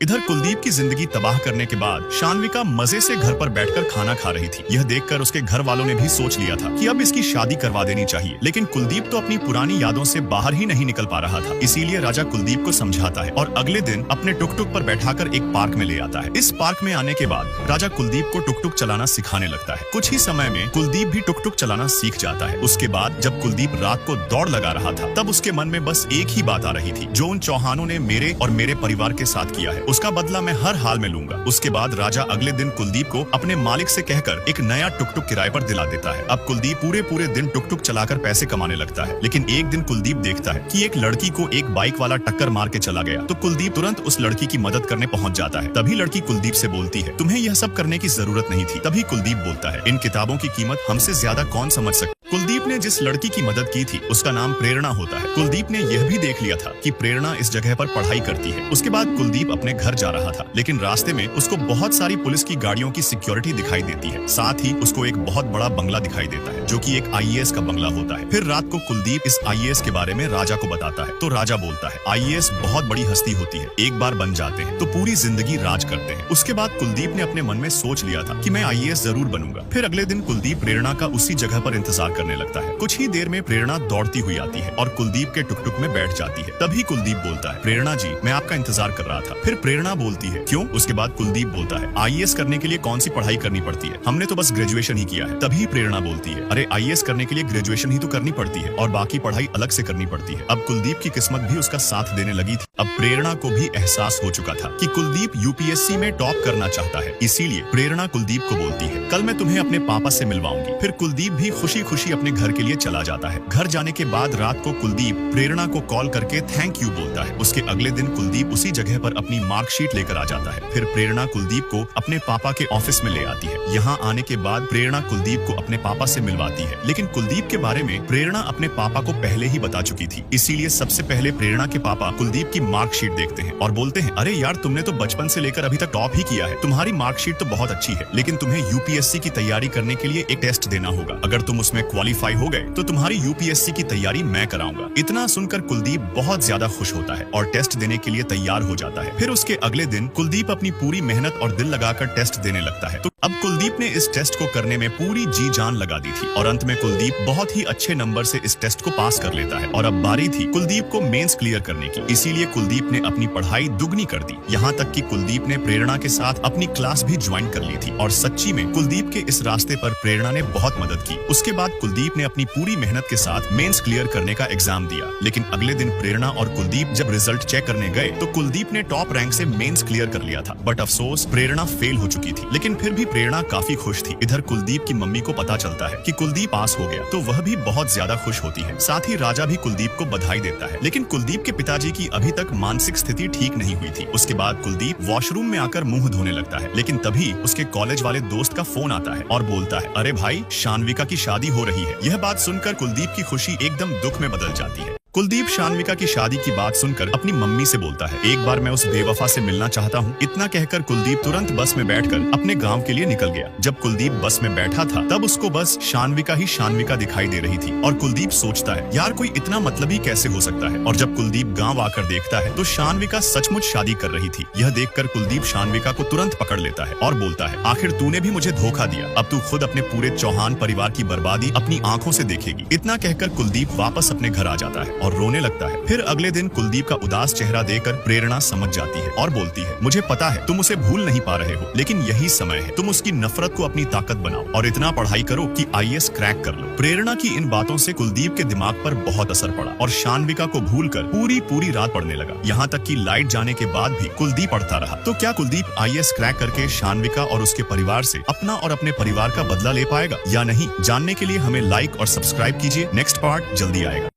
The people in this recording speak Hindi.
इधर कुलदीप की जिंदगी तबाह करने के बाद शान्विका मजे से घर पर बैठकर खाना खा रही थी। यह देखकर उसके घर वालों ने भी सोच लिया था कि अब इसकी शादी करवा देनी चाहिए, लेकिन कुलदीप तो अपनी पुरानी यादों से बाहर ही नहीं निकल पा रहा था। इसीलिए राजा कुलदीप को समझाता है और अगले दिन अपने टुक टुक पर बैठाकर एक पार्क में ले आता है। इस पार्क में आने के बाद राजा कुलदीप को टुक टुक चलाना सिखाने लगता है। कुछ ही समय में कुलदीप भी टुक टुक चलाना सीख जाता है। उसके बाद जब कुलदीप रात को दौड़ लगा रहा था, तब उसके मन में बस एक ही बात आ रही थी, जो उन चौहानों ने मेरे और मेरे परिवार के साथ किया है, उसका बदला मैं हर हाल में लूंगा। उसके बाद राजा अगले दिन कुलदीप को अपने मालिक से कहकर एक नया टुक टुक किराए पर दिला देता है। अब कुलदीप पूरे दिन टुक टुक चलाकर पैसे कमाने लगता है। लेकिन एक दिन कुलदीप देखता है कि एक लड़की को एक बाइक वाला टक्कर मार के चला गया, तो कुलदीप तुरंत उस लड़की की मदद करने पहुंच जाता है। तभी लड़की कुलदीप से बोलती है, तुम्हें यह सब करने की जरूरत नहीं थी। तभी कुलदीप बोलता है, इन किताबों की कीमत हमसे ज्यादा कौन समझ सकता। कुलदीप ने जिस लड़की की मदद की थी उसका नाम प्रेरणा होता है। कुलदीप ने यह भी देख लिया था कि प्रेरणा इस जगह पर पढ़ाई करती है। उसके बाद कुलदीप अपने घर जा रहा था, लेकिन रास्ते में उसको बहुत सारी पुलिस की गाड़ियों की सिक्योरिटी दिखाई देती है। साथ ही उसको एक बहुत बड़ा बंगला दिखाई देता है, जो कि एक आईएएस का बंगला होता है। फिर रात को कुलदीप इस आईएएस के बारे में राजा को बताता है, तो राजा बोलता है, आईएएस बहुत बड़ी हस्ती होती है, एक बार बन जाते हैं तो पूरी जिंदगी राज करते हैं। उसके बाद कुलदीप ने अपने मन में सोच लिया था कि मैं आईएएस जरूर बनूंगा। फिर अगले दिन कुलदीप प्रेरणा का उसी जगह पर इंतजार करने लगता है। कुछ ही देर में प्रेरणा दौड़ती हुई आती है और कुलदीप के टुक टुक में बैठ जाती है। तभी कुलदीप बोलता है, प्रेरणा जी, मैं आपका इंतजार कर रहा था। फिर प्रेरणा बोलती है, क्यों? उसके बाद कुलदीप बोलता है, आईएएस करने के लिए कौन सी पढ़ाई करनी पड़ती है, हमने तो बस ग्रेजुएशन ही किया है। तभी प्रेरणा बोलती है, अरे आईएएस करने के लिए ग्रेजुएशन ही तो करनी पड़ती है और बाकी पढ़ाई अलग से करनी पड़ती है। अब कुलदीप की किस्मत भी उसका साथ देने लगी थी। अब प्रेरणा को भी एहसास हो चुका था कि कुलदीप यूपीएससी में टॉप करना चाहता है। इसीलिए प्रेरणा कुलदीप को बोलती है, कल मैं तुम्हें अपने पापा से मिलवाऊंगी। फिर कुलदीप भी खुशी खुशी अपने घर के लिए चला जाता है। घर जाने के बाद रात को कुलदीप प्रेरणा को कॉल करके थैंक यू बोलता है। उसके अगले दिन कुलदीप उसी जगह पर अपनी मार्कशीट लेकर आ जाता है। फिर प्रेरणा कुलदीप को अपने पापा के ऑफिस में ले आती है। यहाँ आने के बाद प्रेरणा कुलदीप को अपने पापा से मिलवाती है, लेकिन कुलदीप के बारे में प्रेरणा अपने पापा को पहले ही बता चुकी थी। इसीलिए सबसे पहले प्रेरणा के पापा कुलदीप की मार्कशीट देखते हैं और बोलते हैं, अरे यार, तुमने तो बचपन से लेकर अभी तक टॉप ही किया है, तुम्हारी मार्कशीट तो बहुत अच्छी है, लेकिन तुम्हें यूपीएससी की तैयारी करने के लिए एक टेस्ट देना होगा। अगर तुम उसमें क्वालिफाई हो गए तो तुम्हारी यूपीएससी की तैयारी मैं कराऊंगा। इतना सुनकर कुलदीप बहुत ज्यादा खुश होता है और टेस्ट देने के लिए तैयार हो जाता है। फिर उसके अगले दिन कुलदीप अपनी पूरी मेहनत और दिल लगाकर टेस्ट देने लगता है। तो अब कुलदीप ने इस टेस्ट को करने में पूरी जी जान लगा दी थी और अंत में कुलदीप बहुत ही अच्छे नंबर से इस टेस्ट को पास कर लेता है। और अब बारी थी कुलदीप को मेंस क्लियर करने की। इसीलिए कुलदीप ने अपनी पढ़ाई दुगनी कर दी। यहाँ तक कि कुलदीप ने प्रेरणा के साथ अपनी क्लास भी ज्वाइन कर ली थी। और सच्ची में कुलदीप के इस रास्ते पर प्रेरणा ने बहुत मदद की। उसके बाद कुलदीप ने अपनी पूरी मेहनत के साथ मेंस क्लियर करने का एग्जाम दिया। लेकिन अगले दिन प्रेरणा और कुलदीप जब रिजल्ट चेक करने गए तो कुलदीप ने टॉप रैंक से मेंस क्लियर कर लिया था। बट अफसोस, प्रेरणा फेल हो चुकी थी। लेकिन फिर भी प्रेरणा काफी खुश थी। इधर कुलदीप की मम्मी को पता चलता है कि कुलदीप पास हो गया, तो वह भी बहुत ज्यादा खुश होती है। साथ ही राजा भी कुलदीप को बधाई देता है। लेकिन कुलदीप के पिताजी की अभी तक मानसिक स्थिति ठीक नहीं हुई थी। उसके बाद कुलदीप वॉशरूम में आकर मुंह धोने लगता है। लेकिन तभी उसके कॉलेज वाले दोस्त का फोन आता है और बोलता है, अरे भाई, शान्विका की शादी हो रही है। यह बात सुनकर कुलदीप की खुशी एकदम दुख में बदल जाती है। कुलदीप शान्विका की शादी की बात सुनकर अपनी मम्मी से बोलता है, एक बार मैं उस बेवफा से मिलना चाहता हूँ। इतना कहकर कुलदीप तुरंत बस में बैठकर अपने गांव के लिए निकल गया। जब कुलदीप बस में बैठा था तब उसको बस शान्विका ही शान्विका दिखाई दे रही थी और कुलदीप सोचता है, यार, कोई इतना मतलबी कैसे हो सकता है। और जब कुलदीप गाँव आकर देखता है तो शान्विका सचमुच शादी कर रही थी। यह देखकर कुलदीप शान्विका को तुरंत पकड़ लेता है और बोलता है, आखिर तूने भी मुझे धोखा दिया। अब तू खुद अपने पूरे चौहान परिवार की बर्बादी अपनी आंखों से देखेगी। इतना कहकर कुलदीप वापस अपने घर आ जाता है और रोने लगता है। फिर अगले दिन कुलदीप का उदास चेहरा देखकर प्रेरणा समझ जाती है और बोलती है, मुझे पता है तुम उसे भूल नहीं पा रहे हो, लेकिन यही समय है, तुम उसकी नफरत को अपनी ताकत बनाओ और इतना पढ़ाई करो कि आईएएस क्रैक कर लो। प्रेरणा की इन बातों से कुलदीप के दिमाग पर बहुत असर पड़ा और शान्विका को भूलकर पूरी रात पढ़ने लगा। यहाँ तक कि लाइट जाने के बाद भी कुलदीप पढ़ता रहा। तो क्या कुलदीप आईएएस क्रैक करके शान्विका और उसके परिवार से अपना और अपने परिवार का बदला ले पाएगा या नहीं? जानने के लिए हमें लाइक और सब्सक्राइब कीजिए। नेक्स्ट पार्ट जल्दी आएगा।